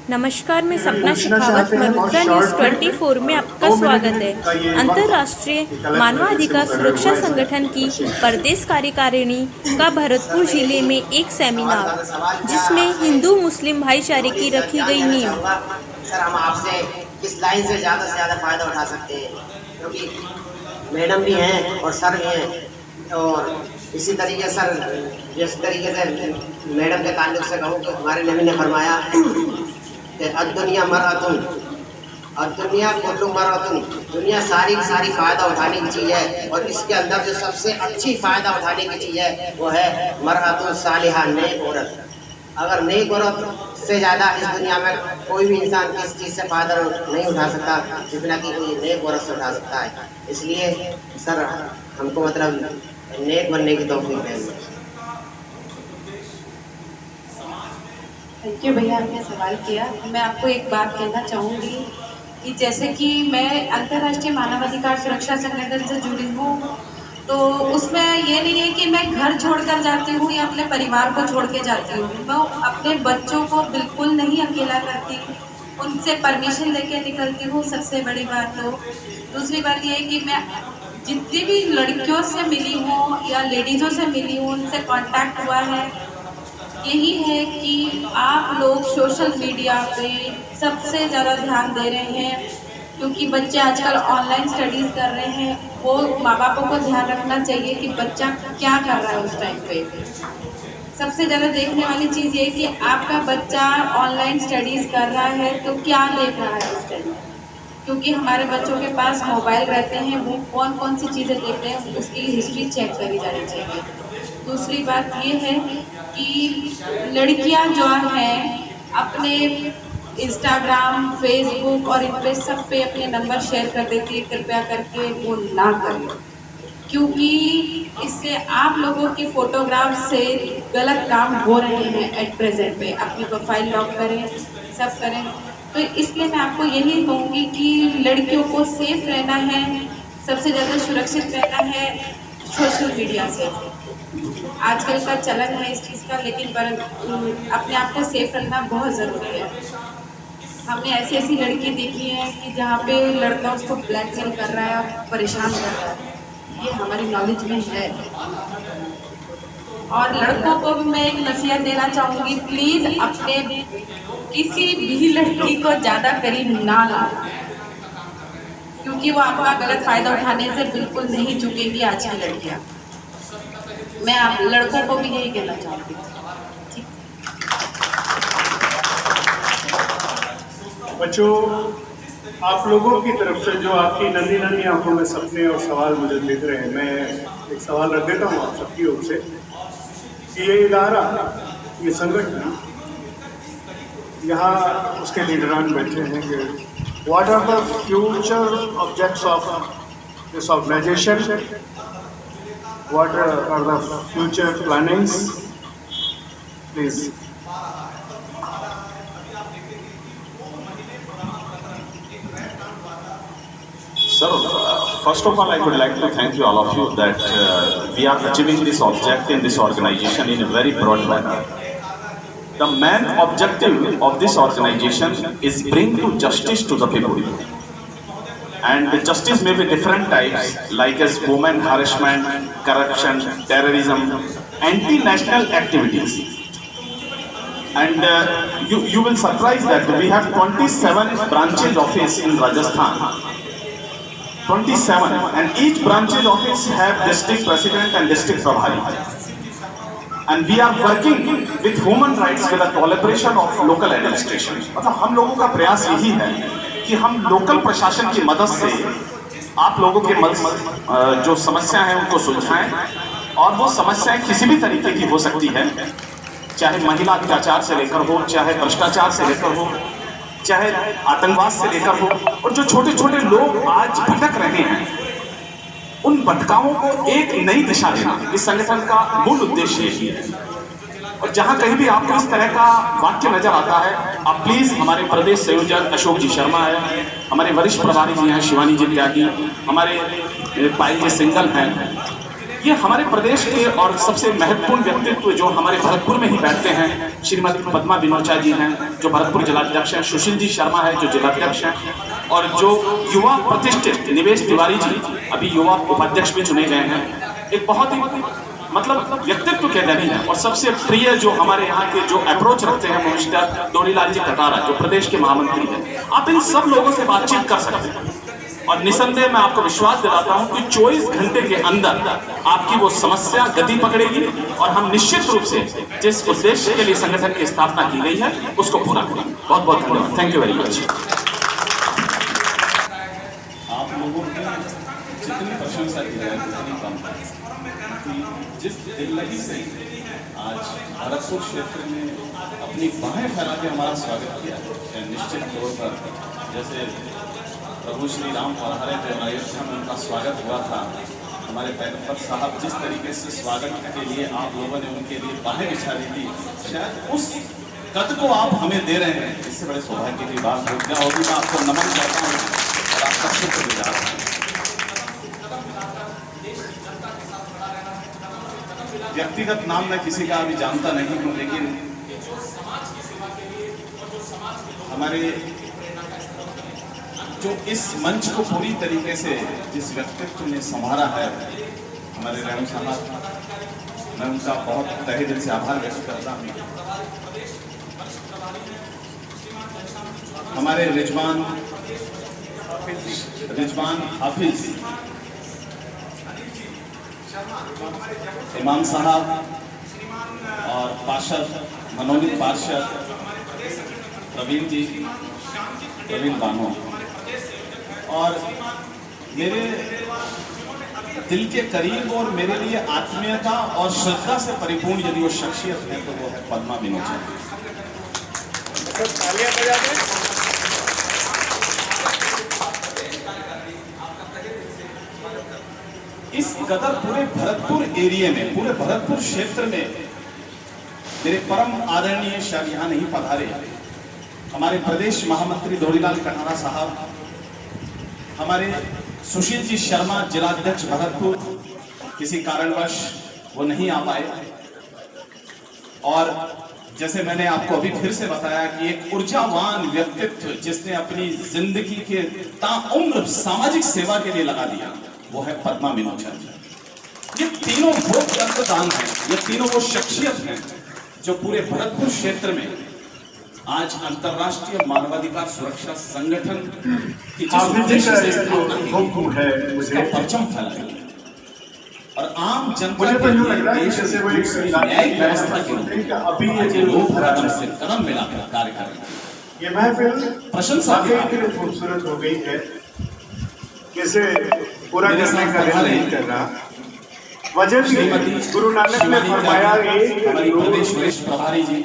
नमस्कार, मैं सपना शेखावत मरुद्रा न्यूज़ 24 में आपका स्वागत है। अंतर्राष्ट्रीय मानवाधिकार सुरक्षा संगठन की प्रदेश कार्यकारिणी का भरतपुर जिले में एक सेमिनार, जिसमें हिंदू मुस्लिम भाईचारे की रखी गई नींव। सर, हम आपसे किस लाइन से ज़्यादा फायदा उठा सकते हैं, क्योंकि मैडम भी हैं और सर भी हैं। और इसी तरीके सर, जिस तरीके से मैडम के ताल्लुक से कहूँ कि हमारे नबी ने फरमाया कि दुनिया मरअतुन, और दुनिया कुल्लु मरअतुन, दुनिया सारी फ़ायदा उठाने की चीज़ है। और इसके अंदर जो सबसे अच्छी फ़ायदा उठाने की चीज़ है वो है मरअतुन सालिहा, नेक औरत। अगर नेक औरत से ज़्यादा इस दुनिया में कोई भी इंसान किस चीज़ से फ़ायदा नहीं उठा सकता जितना कि कोई नेक औरत से उठा सकता है। इसलिए सर, हमको मतलब नेक बनने की तौफीक दें। थैंक यू भैया, आपने सवाल किया। मैं आपको एक बात कहना चाहूँगी कि जैसे कि मैं अंतर्राष्ट्रीय मानवाधिकार सुरक्षा संगठन से जुड़ी हूँ, तो उसमें ये नहीं है कि मैं घर छोड़कर जाती हूँ या अपने परिवार को छोड़ के जाती हूँ। मैं अपने बच्चों को बिल्कुल नहीं अकेला करती हूँ, उनसे परमिशन लेके निकलती हूँ, सबसे बड़ी बात। तो दूसरी बात ये है कि मैं जितनी भी लड़कियों से मिली हूँ या लेडीज़ों से मिली हूँ, उनसे कांटेक्ट हुआ है, यही है कि आप लोग सोशल मीडिया पे सबसे ज़्यादा ध्यान दे रहे हैं, क्योंकि बच्चे आजकल ऑनलाइन स्टडीज़ कर रहे हैं। वो माँ बापों को ध्यान रखना चाहिए कि बच्चा क्या कर रहा है उस टाइम पे। सबसे ज़्यादा देखने वाली चीज़ ये है कि आपका बच्चा ऑनलाइन स्टडीज़ कर रहा है तो क्या देख रहा है उस टाइम, क्योंकि हमारे बच्चों के पास मोबाइल रहते हैं, वो कौन सी चीज़ें देख रहे हैं उसकी हिस्ट्री चेक करी जानी चाहिए। दूसरी बात ये है कि लड़कियां जो हैं अपने इंस्टाग्राम, फेसबुक और इन पे सब पे अपने नंबर शेयर कर देती है। कृपया करके वो ना करें, क्योंकि इससे आप लोगों की फ़ोटोग्राफ से गलत काम हो रहे हैं। एट प्रेजेंट पे अपनी प्रोफाइल लॉक करें, सब करें। तो इसलिए मैं आपको यही कहूँगी कि लड़कियों को सेफ रहना है, सबसे ज़्यादा सुरक्षित रहना है सोशल मीडिया से। आजकल का चलन है इस चीज़ का, लेकिन पर अपने आप को सेफ रखना बहुत ज़रूरी है। हमने ऐसी लड़की देखी है कि जहाँ पे लड़का उसको ब्लैकमेल कर रहा है, परेशान कर रहा है, ये हमारी नॉलेज में है। और लड़कों को भी मैं एक नसीहत देना चाहूँगी, प्लीज़ अपने किसी भी लड़की को ज़्यादा करीब ना लाओ, क्योंकि वो आपका गलत फ़ायदा उठाने से बिल्कुल नहीं झुकेंगी आज की लड़कियाँ। मैं आप लड़कों को भी यही कहना चाहूँगी। बच्चों, आप लोगों की तरफ से जो आपकी नन्ही नन्ही आंखों में सपने और सवाल मुझे दिख रहे हैं, मैं एक सवाल रख देता हूँ आप सबकी ओर से कि ये इदारा, ये संगठन, यहाँ उसके लीडरान बैठे हैं कि what are the future objects of this organisation, what are the future plannings, please. Sir, first of all, I would like to thank you, all of you, that we are achieving this object in this organization in a very broad manner. The main objective of this organization is bring to justice to the people. And the justice may be different types, like as women harassment, corruption, terrorism, anti-national activities. And you will surprise that we have 27 branches office in Rajasthan. 27, and each branches office have district president and district prabhari. And we are working with human rights with a collaboration of local administration. मतलब हम लोगों का प्रयास यही है कि हम local प्रशासन की मदद से आप लोगों के जो समस्या है उनको सुलझाएं। और वो समस्याएं किसी भी तरीके की हो सकती है, चाहे महिला अत्याचार से लेकर हो, चाहे भ्रष्टाचार से लेकर हो, चाहे आतंकवाद से लेकर हो। और जो छोटे छोटे लोग आज भटक रहे हैं, उन भटकाओं को एक नई दिशा देना इस संगठन का मूल उद्देश्य यही है। और जहां कहीं भी आपको इस तरह का वाक्य नजर आता है, आप प्लीज हमारे प्रदेश संयोजक अशोक जी शर्मा है, हमारे वरिष्ठ प्रभारी जी हैं शिवानी जी त्यागी, हमारे पायल जी सिंगल हैं, ये हमारे प्रदेश के और सबसे महत्वपूर्ण व्यक्तित्व जो हमारे भरतपुर में ही बैठते हैं, श्रीमती पद्मा विनोचा जी हैं जो भरतपुर जिलाध्यक्ष हैं, सुशील जी शर्मा है जो जिलाध्यक्ष हैं, और जो युवा प्रतिष्ठित निवेश तिवारी जी अभी युवा उपाध्यक्ष भी चुने गए हैं। एक बहुत ही मतलब व्यक्तित्व के धनी है। और सबसे प्रिय जो हमारे यहाँ के जो अप्रोच रखते हैं मिस्टर डोरीलाल जी कटारा जो प्रदेश के महामंत्री हैं। आप इन सब लोगों से बातचीत कर सकते हैं और निसंदेह मैं आपको विश्वास दिलाता हूं कि 24 घंटे के अंदर आपकी वो समस्या गति पकड़ेगी और हम निश्चित रूप से जिस उद्देश्य के लिए संगठन की स्थापना की गई है उसको पूरा करेंगे। बहुत बहुत धन्यवाद। Thank you very much. आप लोगों की जितनी प्रशंसा की जाए उतनी कम है। जिस दिल्लगी से आज भरतपुर क्षेत्र में अपनी बाहें फैला के हमारा स्वागत किया है, निश्चित तौर पर जैसे प्रभु श्री राम पधारे थे और अयोध्या में उनका स्वागत हुआ था, हमारे पैगंबर साहब जिस तरीके से स्वागत के लिए आप लोगों ने उनके लिए बाहें बिछा दी थी, शायद उस कद को आप हमें दे रहे हैं। इससे बड़े सौभाग्य की बात होगी। मैं आपको नमन करता हूँ और आपका शुक्रगुजार हूँ। व्यक्तिगत नाम मैं किसी का अभी जानता नहीं हूँ, लेकिन हमारे जो इस मंच को पूरी तरीके से जिस व्यक्तित्व ने संभाला है, हमारे रेणु साहब, मैं उनका बहुत तहे दिल से आभार व्यक्त करता हूँ। हमारे रिजवान हाफिज, इमाम साहब और पार्षद मनोनीत पार्षद प्रवीण बानो, और मेरे दिल के करीब और मेरे लिए आत्मीयता और श्रद्धा से परिपूर्ण यदि वो शख्सियत है तो वो है पद्मा विनोचा। इस कदर पूरे भरतपुर एरिया में, पूरे भरतपुर क्षेत्र में मेरे परम आदरणीय शायद यहाँ नहीं पधारे हमारे प्रदेश महामंत्री डोरीलाल कटारा साहब, हमारे सुशील जी शर्मा जिलाध्यक्ष भरतपुर, किसी कारणवश वो नहीं आ पाए। और जैसे मैंने आपको अभी फिर से बताया कि एक ऊर्जावान व्यक्तित्व जिसने अपनी जिंदगी के ताउम्र सामाजिक सेवा के लिए लगा दिया, वो है पद्मा विनोचा। ये तीनों वो रक्तदान हैं, ये तीनों वो शख्सियत हैं जो पूरे भरतपुर क्षेत्र में आज अंतर्राष्ट्रीय मानवाधिकार सुरक्षा संगठन की जिस उद्देश्य से स्थापना की है उसका परचम फैलाया और आम जनता के लिए देश की न्यायिक व्यवस्था के रूप में लोग कदम से कदम मिलाकर कार्य कर रहे हैं। ये महफिल प्रशंसा की खूबसूरत हो गई है, किसे पूरा करने का दिल नहीं कर रहा। वजह गुरु नानक ने फरमाया, हमारी प्रदेश वरिष्ठ प्रभारी जी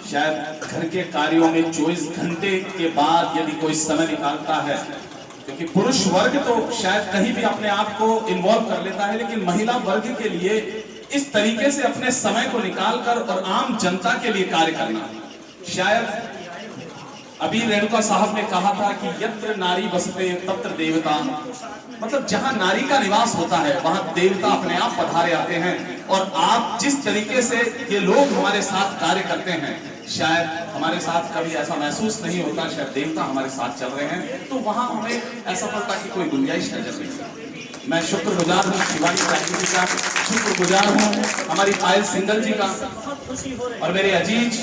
शायद घर के कार्यों में 24 घंटे के बाद यदि कोई समय निकालता है, क्योंकि पुरुष वर्ग तो शायद कहीं भी अपने आप को इन्वॉल्व कर लेता है, लेकिन महिला वर्ग के लिए इस तरीके से अपने समय को निकालकर और आम जनता के लिए कार्य करना, शायद अभी रेणुका साहब ने कहा था कि यत्र नारी बसते तत्र देवता, मतलब जहां नारी का निवास होता है वहां देवता अपने आप पधारे आते हैं। और आप जिस तरीके से ये लोग हमारे साथ कार्य करते हैं, शायद हमारे साथ कभी ऐसा महसूस नहीं होता, शायद देवता हमारे साथ चल रहे हैं, तो वहां हमें असफलता की कोई गुंजाइश नजर नहीं। मैं शुक्रगुजार हूँ शिवानी फैक्ट्री का, शुक्रगुजार हूँ हमारी पायल सिंगल जी का, और मेरे अजीज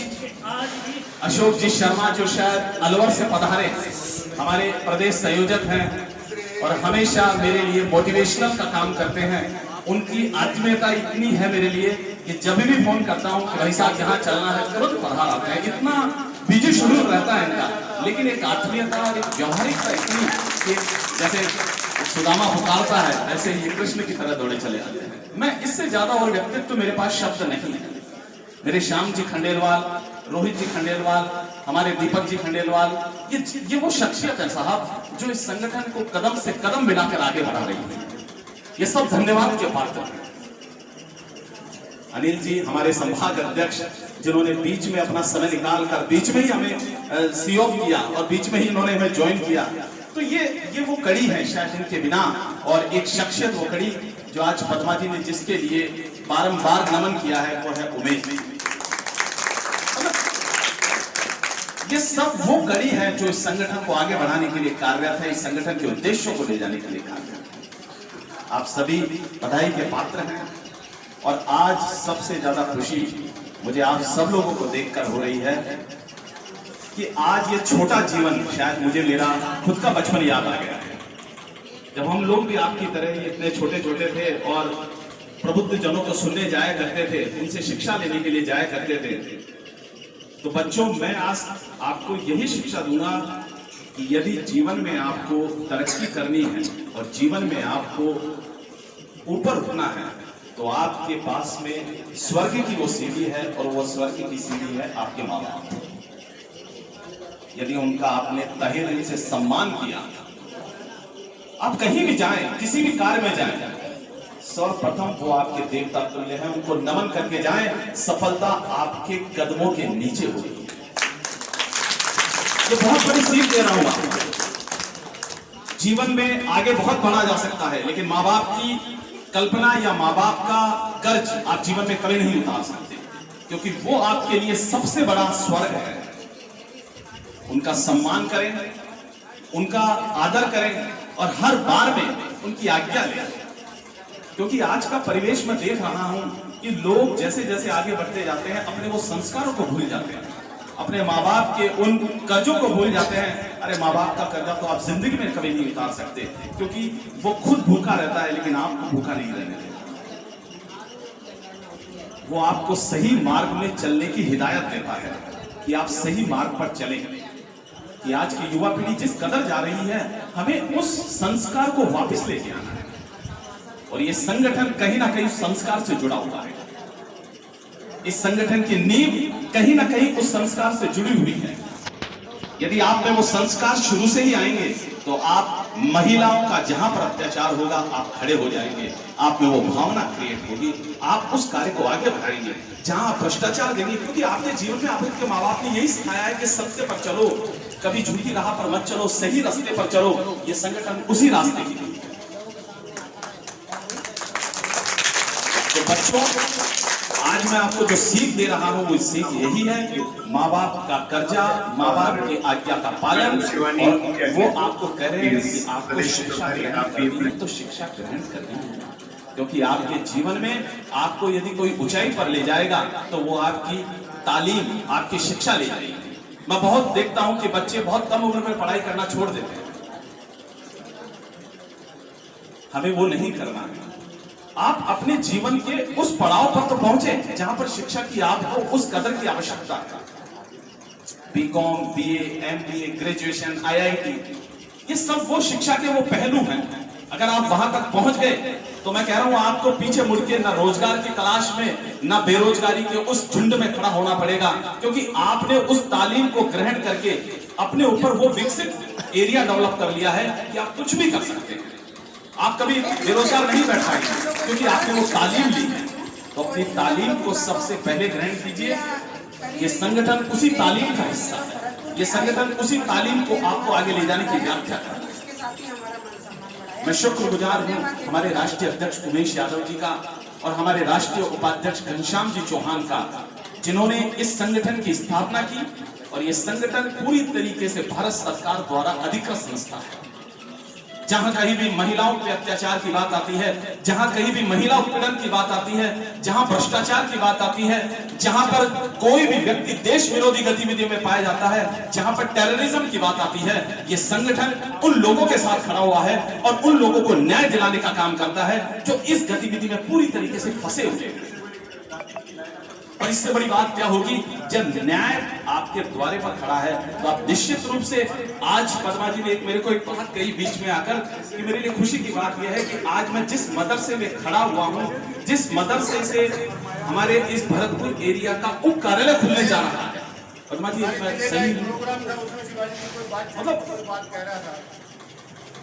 अशोक जी शर्मा जो शायद अलवर से पधारे, हमारे प्रदेश संयोजक हैं और हमेशा मेरे लिए मोटिवेशनल का काम करते हैं। उनकी आत्मीयता इतनी है मेरे लिए कि जब भी फोन करता हूँ कि भाई साहब जहाँ चलना है तुरंत पधार आते हैं। इतना बिजी शेड्यूल रहता है इनका, लेकिन एक आत्मीयता और एक व्यवहारिकता इतनी कि जैसे सुदामा पुकारता है ऐसे ही कृष्ण की तरह दौड़े चले आते हैं। मैं इससे ज्यादा और व्यक्तित्व मेरे पास शब्द नहीं है। मेरे श्याम जी खंडेलवाल, रोहित जी खंडेलवाल, हमारे दीपक जी खंडेलवाल, ये वो शख्सियत है साहब जो इस संगठन को कदम से कदम मिलाकर आगे बढ़ा रही है। ये सब धन्यवाद के पात्र हैं। अनिल जी हमारे संभाग अध्यक्ष, जिन्होंने बीच में अपना समय निकाल कर बीच में ही हमें सी ऑफ किया और बीच में ही इन्होंने हमें ज्वाइन किया। तो ये वो कड़ी है शायद इनके बिना, और एक शख्सियत वो कड़ी जो आज पद्मा जी ने जिसके लिए बारंबार नमन किया है वो है उमेश। ये सब वो कड़ी है जो इस संगठन को आगे बढ़ाने के लिए कार्यरत है, इस संगठन के उद्देश्यों को ले जाने के लिए कार्यरत है। आप सभी बधाई के पात्र हैं, और आज सबसे ज्यादा खुशी मुझे आप सब लोगों को देखकर हो रही है कि आज ये छोटा जीवन, शायद मुझे मेरा खुद का बचपन याद आ गया है, जब हम लोग भी आपकी तरह ही इतने छोटे छोटे थे और प्रबुद्ध जनों को सुनने जाया करते थे, उनसे शिक्षा लेने के लिए जाया करते थे। तो बच्चों, मैं आज आपको यही शिक्षा दूंगा कि यदि जीवन में आपको तरक्की करनी है और जीवन में आपको ऊपर उठना है, तो आपके पास में स्वर्ग की वो सीढ़ी है, और वो स्वर्ग की सीढ़ी है आपके माँ बाप। यदि उनका आपने तहे दिल से सम्मान किया, आप कहीं भी जाएं, किसी भी कार्य में जाएं, सर्वप्रथम वो आपके देवता तुल्य हैं, उनको नमन करके जाएं, सफलता आपके कदमों के नीचे होगी। ये बहुत बड़ी सीख दे रहा हूं आपको। जीवन में आगे बहुत बढ़ा जा सकता है, लेकिन माँ बाप की कल्पना या माँ बाप का कर्ज आप जीवन में कभी नहीं उतार सकते, क्योंकि वो आपके लिए सबसे बड़ा स्वर्ग है। उनका सम्मान करें, उनका आदर करें, और हर बार में उनकी आज्ञा लें। क्योंकि आज का परिवेश में देख रहा हूं कि लोग जैसे जैसे आगे बढ़ते जाते हैं, अपने वो संस्कारों को भूल जाते हैं, अपने माँ बाप के उन कर्जों को भूल जाते हैं। अरे माँ बाप का कर्जा तो आप जिंदगी में कभी नहीं उतार सकते, क्योंकि वो खुद भूखा रहता है, लेकिन आपको भूखा नहीं रहने देता। वो आपको सही मार्ग में चलने की हिदायत देता है कि आप सही मार्ग पर चलें। कि आज की युवा पीढ़ी जिस कदर जा रही है, हमें उस संस्कार को वापस लेके आना है, और ये संगठन कहीं ना कहीं संस्कार से जुड़ा हुआ है। इस संगठन की नींव कहीं ना कहीं उस संस्कार से जुड़ी हुई है। यदि आप में वो संस्कार शुरू से ही आएंगे, तो आप महिलाओं का जहां पर अत्याचार होगा, आप खड़े हो जाएंगे, आप में वो भावना क्रिएट होगी, आप उस कार्य को आगे बढ़ाएंगे। जहां आप भ्रष्टाचार देंगे, क्योंकि आपके जीवन में आपके माँ बाप ने यही सिखाया है कि सत्य पर चलो, कभी झूठी राह पर मत चलो, सही रास्ते पर चलो। ये संगठन उसी रास्ते की है। तो बच्चों, आज मैं आपको जो सीख दे रहा हूं, वो सीख यही है कि माँ बाप का कर्जा, माँ बाप की आज्ञा का पालन, और वो आपको कह रहे हैं कि आपको शिक्षा ग्रहण करनी है, तो शिक्षा ग्रहण करनी है। क्योंकि आपके जीवन में आपको यदि कोई ऊंचाई पर ले जाएगा, तो वो आपकी तालीम, आपकी शिक्षा ले जाएगी। मैं बहुत देखता हूं कि बच्चे बहुत कम उम्र में पढ़ाई करना छोड़ देते हैं। हमें वो नहीं करना है। आप अपने जीवन के उस पड़ाव पर तो पहुंचे जहां पर शिक्षा की आपको उस कदर की आवश्यकता है। BCom, BA, MBA, graduation, IIT, ये सब वो शिक्षा के वो पहलू हैं। अगर आप वहां तक पहुंच गए, तो मैं कह रहा हूं आपको पीछे मुड़ के ना रोजगार की तलाश में, ना बेरोजगारी के उस झुंड में खड़ा होना पड़ेगा, क्योंकि आपने उस तालीम को ग्रहण करके अपने ऊपर वो विकसित एरिया डेवलप कर लिया है कि आप कुछ भी कर सकते हैं। आप कभी बेरोजगार नहीं बैठ पाएंगे, क्योंकि आपने वो तालीम ली है। तो अपनी तालीम को सबसे पहले ग्रहण कीजिए। ये संगठन उसी तालीम का हिस्सा है। ये संगठन उसी तालीम को आपको आगे ले जाने की व्याख्या करता है। मैं शुक्रगुजार हूं हमारे राष्ट्रीय अध्यक्ष उमेश यादव जी का, और हमारे राष्ट्रीय उपाध्यक्ष घनश्याम जी चौहान का, जिन्होंने इस संगठन की स्थापना की। और ये संगठन पूरी तरीके से भारत सरकार द्वारा अधिकृत संस्था है। जहां कहीं भी महिलाओं के अत्याचार की बात आती है, जहां कहीं भी महिला उत्पीड़न की बात आती है, जहां भ्रष्टाचार की बात आती है, जहां पर कोई भी व्यक्ति देश विरोधी गतिविधियों में पाया जाता है, जहां पर टेररिज्म की बात आती है, ये संगठन उन लोगों के साथ खड़ा हुआ है और उन लोगों को न्याय दिलाने का काम करता है जो इस गतिविधि में पूरी तरीके से फंसे हुए हैं। और इससे बड़ी बात क्या होगी, जब न्याय आपके द्वारे पर खड़ा है, तो आप निश्चित रूप से, आज पद्मा जी ने मेरे को एक बात कही बीच में आकर कि मेरे लिए खुशी की बात यह है कि आज मैं जिस मदरसे में खड़ा हुआ हूं, जिस मदरसे से हमारे इस भरतपुर एरिया का उप कार्यालय खुलने जा रहा है, पद्मा जी सही, मतलब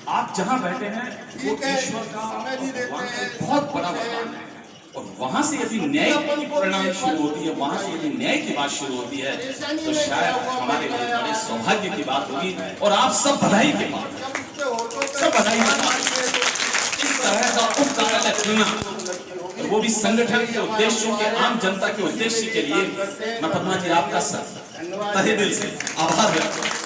आप जहां बैठे हैं वो ईश्वर का बहुत बड़ा वरदान है। और वहां से यदि न्याय की परिणाम शुरू होती है, वहां से यदि न्याय की बात शुरू होती है, तो शायद हमारे लिए बड़े सौभाग्य की बात होगी। और आप सब बधाई के पात्र। सब बधाई होगा। इस तरह का उपकार्यालय खुलना, और वो भी संगठन के उद्देश्यों के, आम जनता के उद्देश्य के लिए, मैं पद्मा जी आपका तहे दिल से आभार व्यक्त करता हूं।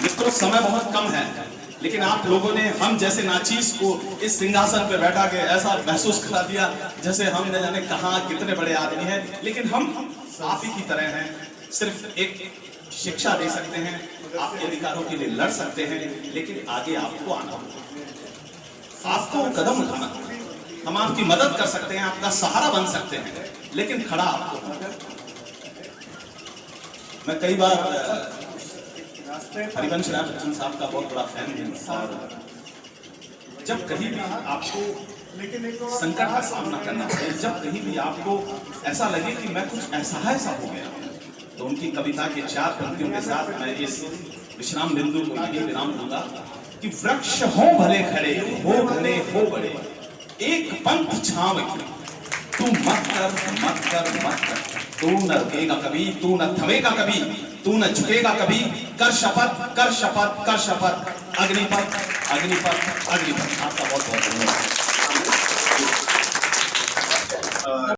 मित्रों, समय बहुत कम है, लेकिन आप लोगों ने हम जैसे नाचीज को इस सिंहासन पे बैठा के ऐसा महसूस करा दिया जैसे हम न जाने कहां कितने बड़े आदमी हैं। लेकिन हम आप ही की तरह हैं, सिर्फ एक शिक्षा दे सकते हैं, आपके अधिकारों के लिए लड़ सकते हैं, लेकिन आगे आपको आना होगा, आपको कदम उठाना होगा। हम आपकी मदद कर सकते हैं, आपका सहारा बन सकते हैं, लेकिन खड़ा आपको। मैं कई बार हरिवंश राय बच्चन साहब का बहुत बड़ा फैन हूं, और जब कहीं भी आपको संकट का सामना करना पड़े, जब कहीं भी आपको ऐसा लगे कि मैं कुछ ऐसा हो गया, तो उनकी कविता के 4 पंक्तियों के साथ मैं इस विश्राम बिंदु को यही विराम दूंगा कि वृक्ष हो भले खड़े, हो घने हो बड़े, एक पंथ छांव की, तू मत कर, तू न रुकेगा कभी, तू न थमेगा कभी, तू न झुकेगा कभी, कर शपथ अग्निपथ। आपका बहुत बहुत धन्यवाद।